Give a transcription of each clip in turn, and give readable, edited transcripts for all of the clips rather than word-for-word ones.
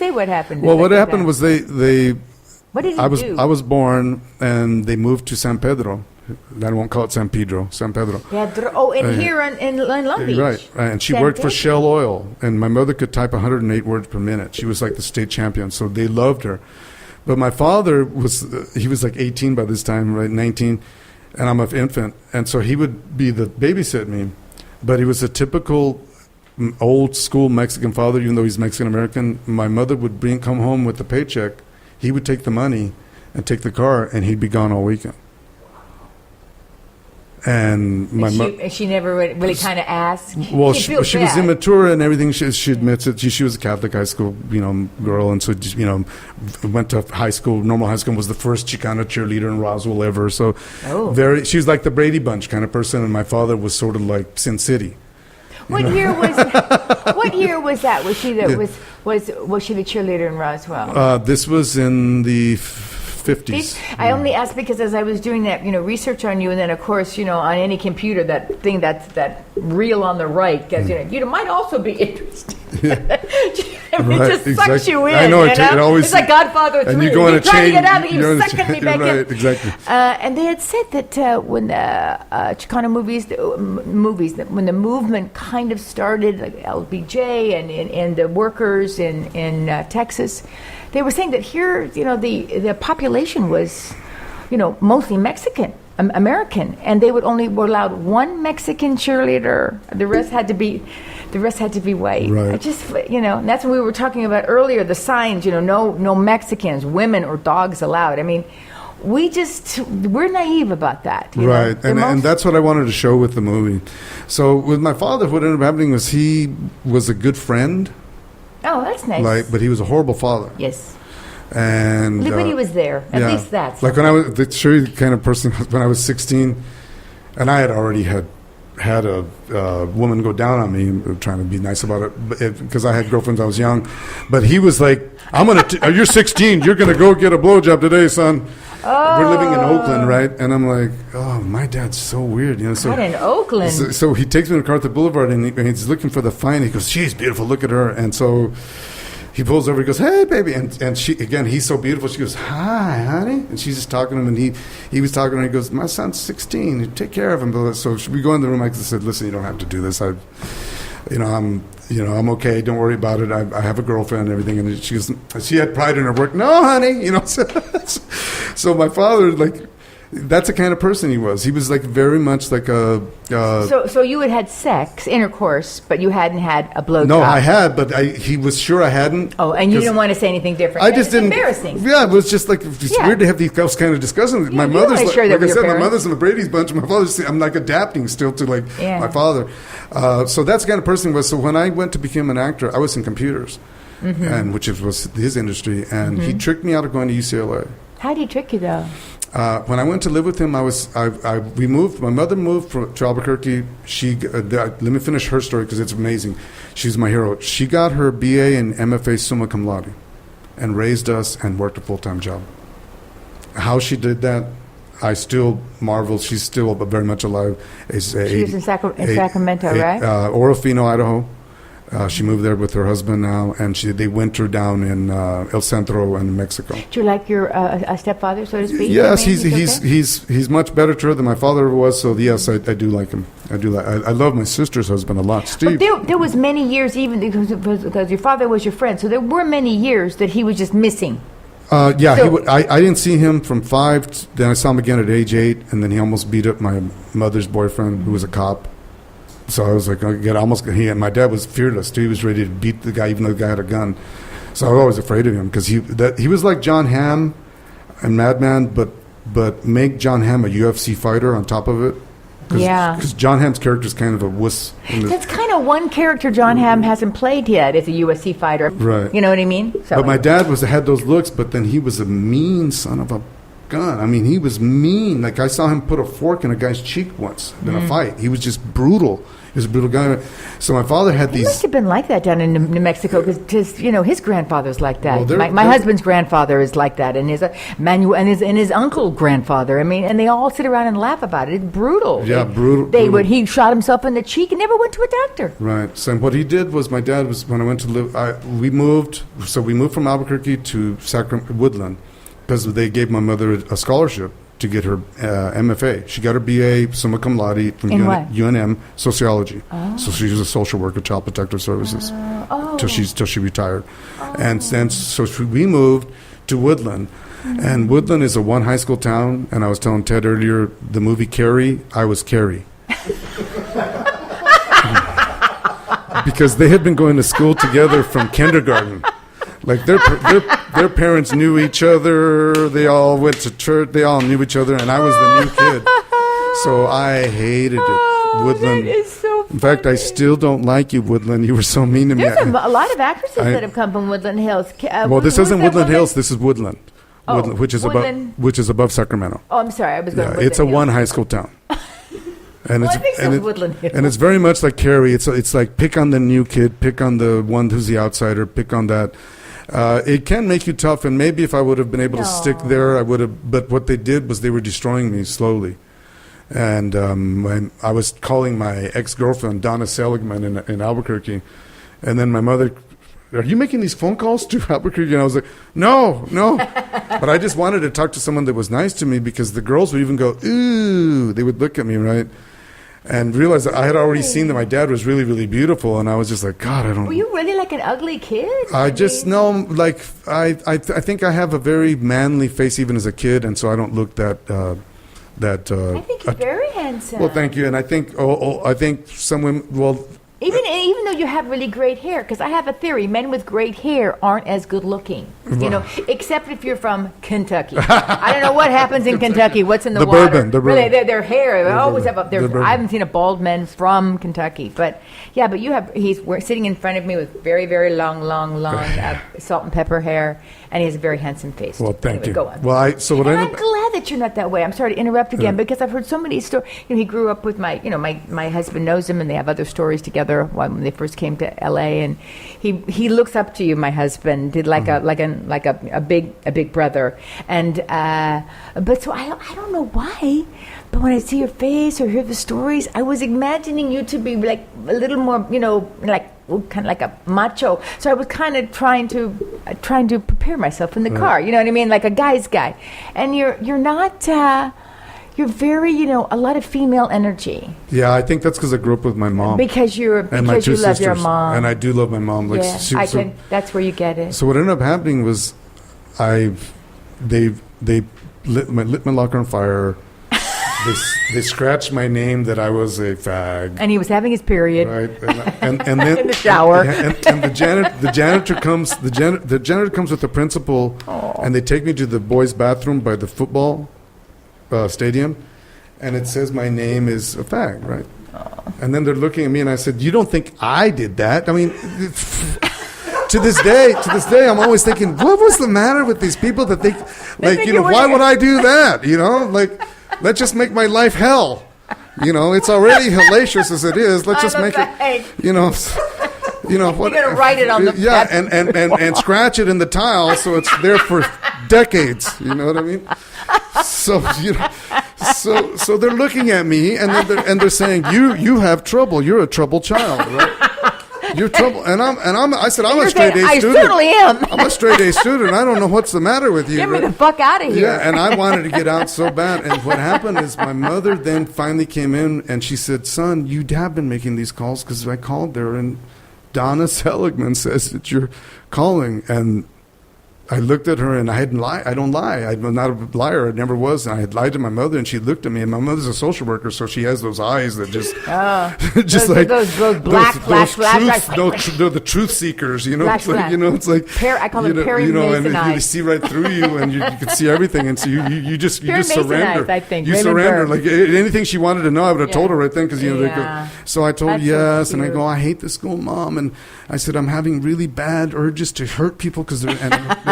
say what happened. Well, what happened was they What did he do? I was born, and they moved to San Pedro. I won't call it San Pedro, San Pedro. Here in Long Beach. Right. And she worked for Shell Oil, and my mother could type 108 words per minute. She was like the state champion, so they loved her. But my father he was like 18 by this time, right, 19, and I'm an infant, and so he would be the babysit me. But he was a typical old school Mexican father, even though he's Mexican American. My mother would come home with the paycheck. He would take the money and take the car, and he'd be gone all weekend. And she never really kind of asked. Well, she was immature and everything. She admits it. She was a Catholic high school, girl, and so went to high school. Normal high school, was the first Chicana cheerleader in Roswell ever. So, she was like the Brady Bunch kind of person. And my father was sort of like Sin City. What year was that? Was she the cheerleader in Roswell? This was in the 50s. I only asked because as I was doing that, research on you, and then of course, on any computer, that thing that reel on the right, because you might also be interested. It just sucks you in. I know, it always. It's like Godfather 3. And you go on a chain. Trying to get out, and you're sucking me back in. Right, exactly. And they had said that when the Chicano movies, when the movement kind of started, like LBJ and the workers in Texas. They were saying that here, the population was, mostly Mexican, American, and they were allowed one Mexican cheerleader. The rest had to be white. Right. I just, and that's what we were talking about earlier. The signs, no Mexicans, women or dogs allowed. I mean, we're naive about that. Right, and that's what I wanted to show with the movie. So with my father, what ended up happening was he was a good friend. Oh, that's nice. But he was a horrible father. Yes. And but he was there. At least that's. Like when I was, to show you the kind of person, when I was 16, and I had already had a woman go down on me, trying to be nice about it, because I had girlfriends I was young. But he was like, you're 16, you're going to go get a blowjob today, son. Oh. We're living in Oakland, right? And I'm like, oh, my dad's so weird. So, not in Oakland. So he takes me to MacArthur Boulevard, and he's looking for the fine. He goes, she's beautiful, look at her. And so he pulls over, he goes, hey, baby. And she, again, he's so beautiful. She goes, hi, honey. And she's just talking to him, and he was talking to her. He goes, my son's 16. You take care of him. So we go in the room. I said, listen, you don't have to do this. I'm okay. Don't worry about it. I have a girlfriend and everything. And she had pride in her work. No, honey. So my father, that's the kind of person he was. He was very much like a. So you had sex, intercourse, but you hadn't had a blowjob. No, I had, but he was sure I hadn't. Oh, and you didn't want to say anything different. I just didn't. Embarrassing. Yeah, it was just weird to have these kind of discussions. My mother's my mother's in the Brady's bunch. My father's. I'm adapting still to my father. So that's the kind of person he was. So when I went to become an actor, I was in computers, and which was his industry, and he tricked me out of going to UCLA. How did he trick you though? When I went to live with him, we moved. My mother moved to Albuquerque. Let me finish her story because it's amazing. She's my hero. She got her BA and MFA summa cum laude, and raised us and worked a full-time job. How she did that, I still marvel. She's still very much alive. She was in Sacramento, right? Orofino, Idaho. She moved there with her husband now, and they winter down in El Centro in Mexico. Do you like your stepfather, so to speak? Yes, he's much better to her than my father was. So yes, I do like him. I love my sister's husband a lot, Steve. But there was many years, even because your father was your friend, so there were many years that he was just missing. I didn't see him from 5. Then I saw him again at age 8, and then he almost beat up my mother's boyfriend, who was a cop. So I was like, and my dad was fearless too. He was ready to beat the guy, even though the guy had a gun. So I was always afraid of him because he was like John Hamm and Madman, but make John Hamm a UFC fighter on top of it. Because John Hamm's character is kind of a wuss. That's kind of one character John Hamm hasn't played yet as a UFC fighter. Right. You know what I mean? So, but my dad had those looks, but then he was a mean son of a gun. I mean, he was mean. Like I saw him put a fork in a guy's cheek once in a fight. He was just brutal. He was a brutal guy. So my father had He these. must have been like that down in New Mexico because his grandfather's like that. Well, my husband's grandfather is like that, and his his uncle grandfather. I mean, and they all sit around and laugh about it. It's brutal. Yeah, brutal. He shot himself in the cheek and never went to a doctor. Right. So what he did was, my dad was, when I went to live, we moved from Albuquerque to Woodland because they gave my mother a scholarship to get her MFA. She got her BA summa cum laude from UNM sociology. Oh. So she was a social worker, child protective services, till she retired. Oh. And so we moved to Woodland. Mm-hmm. And Woodland is a one high school town. And I was telling Ted earlier, the movie Carrie, I was Carrie. Because they had been going to school together from kindergarten. Like their parents knew each other. They all went to church. They all knew each other, and I was the new kid. So I hated it. Woodland. That is so funny. In fact, I still don't like you, Woodland. You were so mean to me. There's a lot of actresses that have come from Woodland Hills. Well, this isn't Woodland Hills. This is Woodland. Oh, Woodland, which is above Sacramento. Oh, I'm sorry. I was going. Yeah, it's a one high school town. And I think so, Woodland Hills. And it's very much like Carrie. It's like pick on the new kid, pick on the one who's the outsider, pick on that. It can make you tough, and maybe if I would have been able to stick there, I would have. But what they did was they were destroying me slowly. And I was calling my ex-girlfriend, Donna Seligman, in Albuquerque. And then my mother, are you making these phone calls to Albuquerque? And I was like, no. But I just wanted to talk to someone that was nice to me, because the girls would even go, ooh. They would look at me, right? And realize that I had already seen that my dad was really, really beautiful. And I was just like, God, I don't... Were you really like an ugly kid? I think I have a very manly face even as a kid. And so I don't look that... I think you're very handsome. Well, thank you. And I think I think some women, well... Even though you have really great hair, because I have a theory, men with great hair aren't as good looking, except if you're from Kentucky. I don't know what happens in Kentucky. What's in the water? Bourbon. Really, their hair. They always have I haven't seen a bald man from Kentucky, but he's sitting in front of me with very, very long salt and pepper hair, and he has a very handsome face. Well, thank you. Go on. Well, I'm glad that you're not that way. I'm sorry to interrupt again, because I've heard so many stories. He grew up with my husband knows him, and they have other stories together when they first came to LA, and he looks up to you. My husband did like a big brother, and but so I don't know why, but when I see your face or hear the stories, I was imagining you to be like a little more, like kind of like a macho. So I was kind of trying to prepare myself in the car. You know what I mean, like a guy's guy, and you're not. You're very, a lot of female energy. Yeah, I think that's because I grew up with my mom. Because you love your mom. And I do love my mom. Like, yeah, that's where you get it. So what ended up happening was, they lit my locker on fire. They scratched my name that I was a fag. And he was having his period. Right, and then in the shower. And the janitor comes. The janitor comes with the principal, and they take me to the boys' bathroom by the football stadium, and it says my name is a fag, right? And then they're looking at me, and I said, "You don't think I did that?" I mean, to this day, I'm always thinking, what was the matter with these people that they, why would I do that? Let's just make my life hell. It's already hellacious as it is. Let's just make it, what? You're gonna write it on the and scratch it in the tile so it's there for decades. You know what I mean? So so they're looking at me and they're saying, you have trouble. You're a troubled child, right? You're trouble, I said I'm a straight A student. I certainly am. I'm a straight A student. I don't know what's the matter with you. Get me the fuck out of here. Yeah, and I wanted to get out so bad. And what happened is my mother then finally came in and she said, "Son, you have been making these calls because I called there and Donna Seligman says that you're calling." And I looked at her and I hadn't lied. I don't lie. I'm not a liar. I never was. And I had lied to my mother, and she looked at me. And my mother's a social worker, so she has those eyes that just, those black flash. They're the truth seekers. Flash, it's like I call them Perry Mason eyes. And you see right through you, and you can see everything. And so you just surrender. Eyes, I think. You surrender. Like anything she wanted to know, I would have told her right then, because So I told her yes, so and I go, "I hate this school, Mom." And I said, "I'm having really bad urges to hurt people because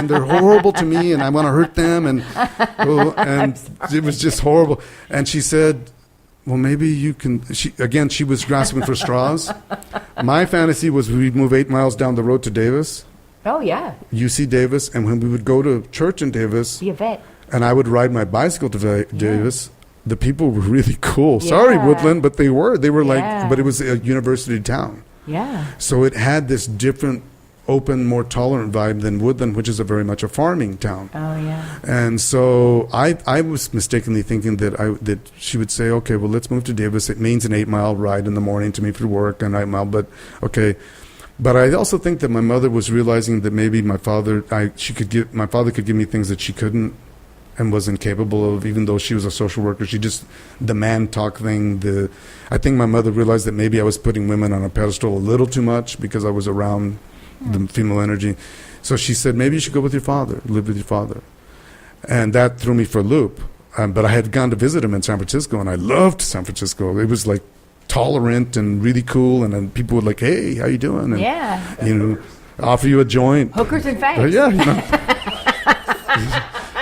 they're horrible to me, and I want to hurt them." And it was just horrible. And she said, well, maybe you can. She was grasping for straws. My fantasy was we'd move 8 miles down the road to Davis, Oh, yeah. UC Davis, and when we would go to church in Davis, Be a vet. and I would ride my bicycle to Davis, the people were really cool. Sorry, Yeah. Woodland, but they were. They were Yeah. like, but it was a university town. Yeah. So it had this different, open, more tolerant vibe than Woodland, which is very much a farming town. Oh, yeah. And so I was mistakenly thinking that she would say, okay, well, let's move to Davis. It means an 8-mile ride in the morning to me for work, and 8 mile, but okay. But I also think that my mother was realizing that maybe my father could give me things that she couldn't and was incapable of, even though she was a social worker. She just, the man talk thing, I think my mother realized that maybe I was putting women on a pedestal a little too much because I was around the female energy. So she said, maybe you should go with your father, live with your father. And that threw me for a loop. But I had gone to visit him in San Francisco, and I loved San Francisco. It was like tolerant and really cool, and then people would like, hey, how you doing? And, Yeah. offer you a joint. Hookers and fags. Yeah,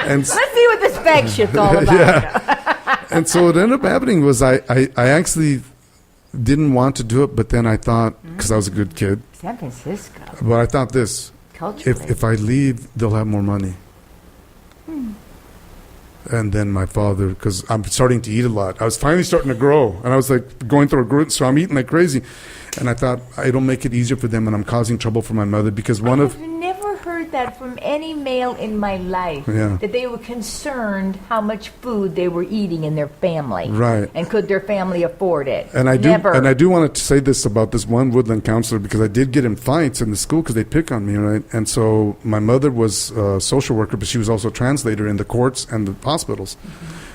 and Let's see what this fag shit's all about. yeah. And so what ended up happening was I actually didn't want to do it, but then I thought, because I was a good kid, San Francisco. but I thought this, Culturally. if I leave, they'll have more money. And then my father, because I'm starting to eat a lot. I was finally starting to grow, and I was like going through a growth, so I'm eating like crazy. And I thought, it'll make it easier for them, and I'm causing trouble for my mother, because I've never heard that from any male in my life, that they were concerned how much food they were eating in their family. Right. And could their family afford it? And I Never. do want to say this about this one Woodland counselor, because I did get in fights in the school because they pick on me, right? And so my mother was a social worker, but she was also a translator in the courts and the hospitals.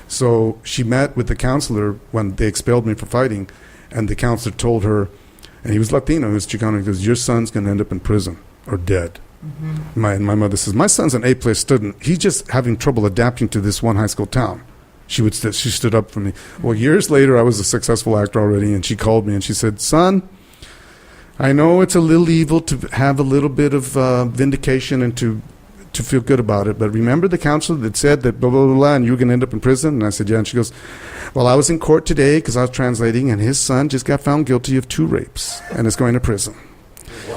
So she met with the counselor when they expelled me for fighting, and the counselor told her, and he was Latino, he was Chicano, he goes, your son's going to end up in prison or dead. My mother says, my son's an A+ student. He's just having trouble adapting to this one high school town. She stood up for me. Well, years later, I was a successful actor already, and she called me and she said, son, I know it's a little evil to have a little bit of vindication and to feel good about it, but remember the counselor that said that blah, blah, blah, blah, and you were going to end up in prison? And I said, yeah. And she goes, well, I was in court today because I was translating, and his son just got found guilty of 2 rapes and is going to prison.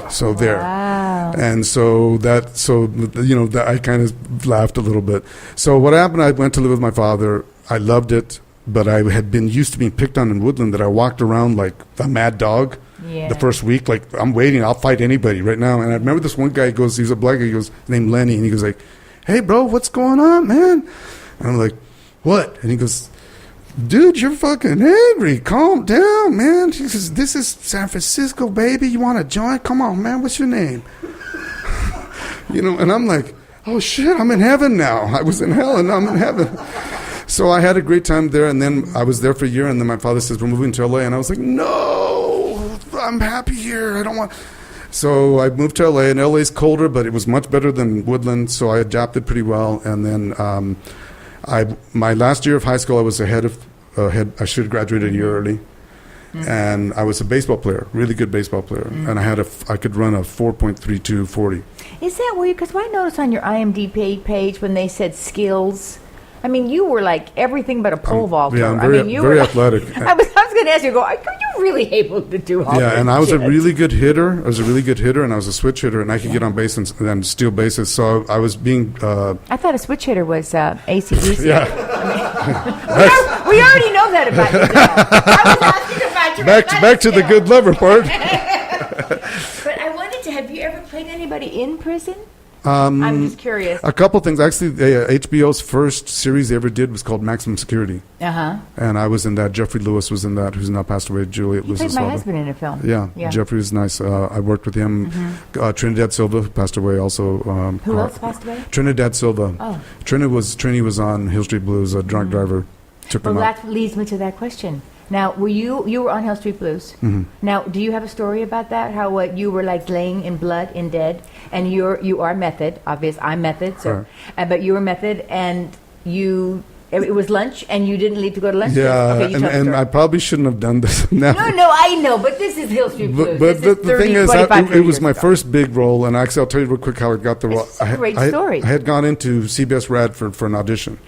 So there. Wow. And so I kind of laughed a little bit. So what happened, I went to live with my father. I loved it, but I had been used to being picked on in Woodland, that I walked around like a mad dog. Yeah. The first week, like, I'm waiting, I'll fight anybody right now. And I remember this one guy goes, he's a black guy, he goes, named Lenny, and he goes like, hey, bro, what's going on, man? And I'm like, what? And he goes, dude, you're fucking angry. Calm down, man. He says, this is San Francisco, baby. You want a joint? Come on, man. What's your name? And I'm like, oh, shit, I'm in heaven now. I was in hell, and I'm in heaven. So I had a great time there, and then I was there for a year, and then my father says, we're moving to L.A., and I was like, no, I'm happy here. I don't want... So I moved to L.A., and L.A.'s colder, but it was much better than Woodland, so I adapted pretty well. And then my last year of high school, I was I should have graduated a year early. And I was a baseball player, really good baseball player. And I could run a 4.32 40. Is that weird? Because I noticed on your IMDb page when they said skills, I mean, you were like everything but a pole vaulter. Yeah, I'm you very were athletic. I was going to ask you, are you really able to do all Yeah, this and I was shit? a really good hitter. And I was a switch hitter, and I could get on base and steal bases. So I was being... I thought a switch hitter was AC/DC. Yeah. We already know that about you, Joe. I was asking about your Back to the good lover part. But I wanted to, have you ever played anybody in prison? I'm just curious. A couple things. Actually, HBO's first series they ever did was called Maximum Security. Uh-huh. And I was in that. Jeffrey Lewis was in that, who's now passed away. Juliet He Lewis. played my husband in a film. Yeah, Jeffrey was nice. I worked with him. Trinidad Silva, who passed away also. Who else passed away? Trinidad Silva. Oh. Trini was on Hill Street Blues, a drunk driver. Took Well, him out. that leads me to that question. Now, were you were on Hill Street Blues. Now, do you have a story about that? How you were like laying in blood in dead, and you are method, obvious. I'm method, so but you were method, and it was lunch, and you didn't leave to go to lunch. Yeah, Okay, you tell the and story. I probably shouldn't have done this now. No, I know, but this is Hill Street Blues. But This the thing is, 25 it was my years ago. first big role, and actually, I'll tell you real quick how I got the role. This is a great story. I had gone into CBS Radford for an audition,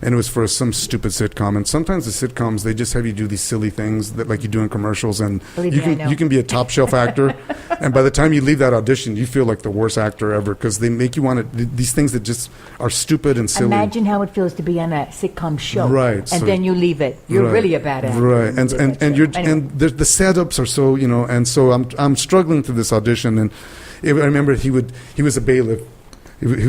and it was for some stupid sitcom. And sometimes the sitcoms, they just have you do these silly things that like you do in commercials, and Believe you me, I can know. you can be a top shelf actor, and by the time you leave that audition, you feel like the worst actor ever because they make you want to these things that just are stupid and silly. Imagine how it feels to be on a sitcom show, Right, And so- then you leave it. You're Right, really a bad actor. right? when And you leave and that and show. you're Anyway. and the setups are so and so I'm struggling through this audition, and I remember he was a bailiff. He